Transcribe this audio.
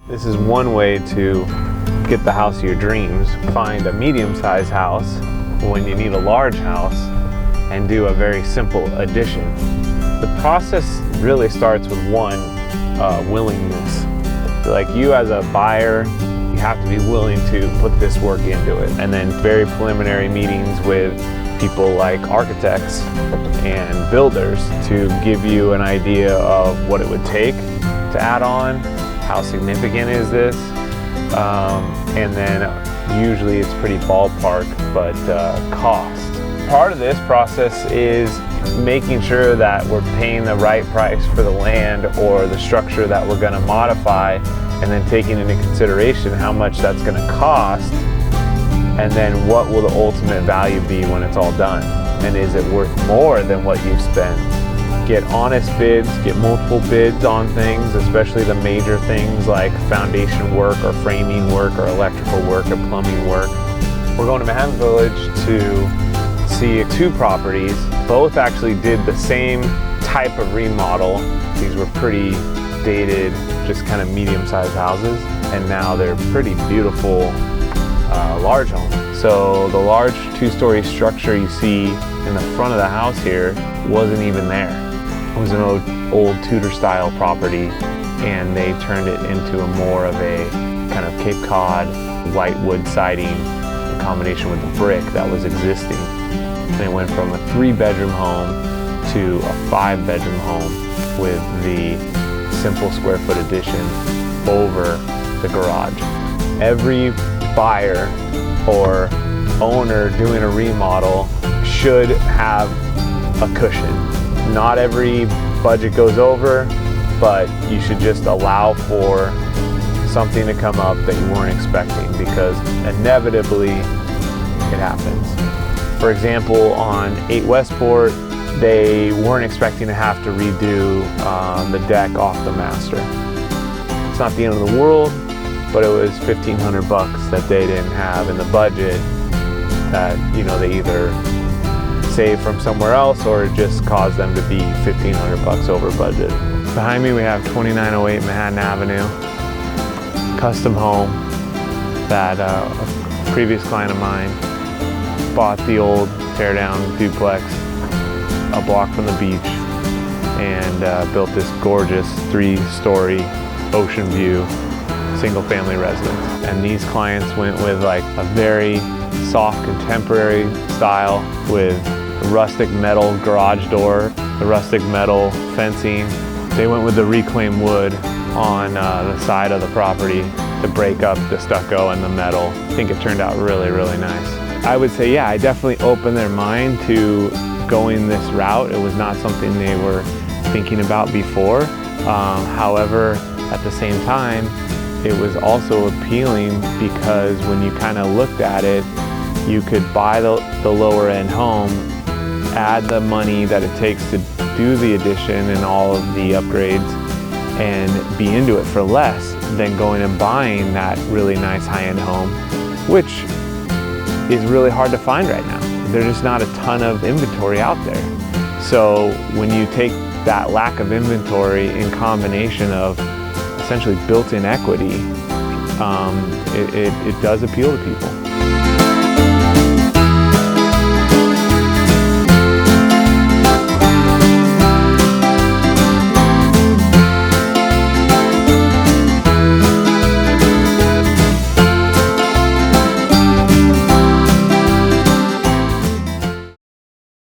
This is one way to get the house of your dreams. Find a medium-sized house when you need a large house and do a very simple addition. The process really starts with one, willingness. Like you as a buyer, you have to be willing to put this work into it. And then very preliminary meetings with people like architects and builders to give you an idea of what it would take to add on, how significant is this, and then usually it's pretty ballpark, but cost. Part of this process is making sure that we're paying the right price for the land or the structure that we're going to modify, and then taking into consideration how much that's going to cost, and then what will the ultimate value be when it's all done, and is it worth more than what you've spent. Get honest bids, get multiple bids on things, especially the major things like foundation work or framing work or electrical work or plumbing work. We're going to Manhattan Village to see 2 properties. Both actually did the same type of remodel. These were pretty dated, just kind of medium-sized houses, and now they're pretty beautiful large homes. So the large 2-story structure you see in the front of the house here wasn't even there. It was an old Tudor style property, and they turned it into a more of a kind of Cape Cod white wood siding in combination with the brick that was existing. And it went from a 3-bedroom home to a 5-bedroom home with the simple square foot addition over the garage. Every buyer or owner doing a remodel should have a cushion. Not every budget goes over, but you should just allow for something to come up that you weren't expecting, because inevitably it happens. For example, on 8 Westport, they weren't expecting to have to redo the deck off the master. It's not the end of the world, but it was $1,500 that they didn't have in the budget that, you know, they either save from somewhere else or it just caused them to be $1,500 over budget. Behind me we have 2908 Manhattan Avenue, custom home that a previous client of mine bought the old tear-down duplex a block from the beach and built this gorgeous 3-story ocean view single-family residence. And these clients went with like a very soft contemporary style with the rustic metal garage door, the rustic metal fencing. They went with the reclaimed wood on the side of the property to break up the stucco and the metal. I think it turned out really, really nice. I would say, yeah, I definitely opened their mind to going this route. It was not something they were thinking about before. However, at the same time, it was also appealing because when you kind of looked at it, you could buy the lower end home, add the money that it takes to do the addition and all of the upgrades, and be into it for less than going and buying that really nice high-end home, which is really hard to find right now. There's just not a ton of inventory out there. So when you take that lack of inventory in combination of essentially built-in equity, it does appeal to people.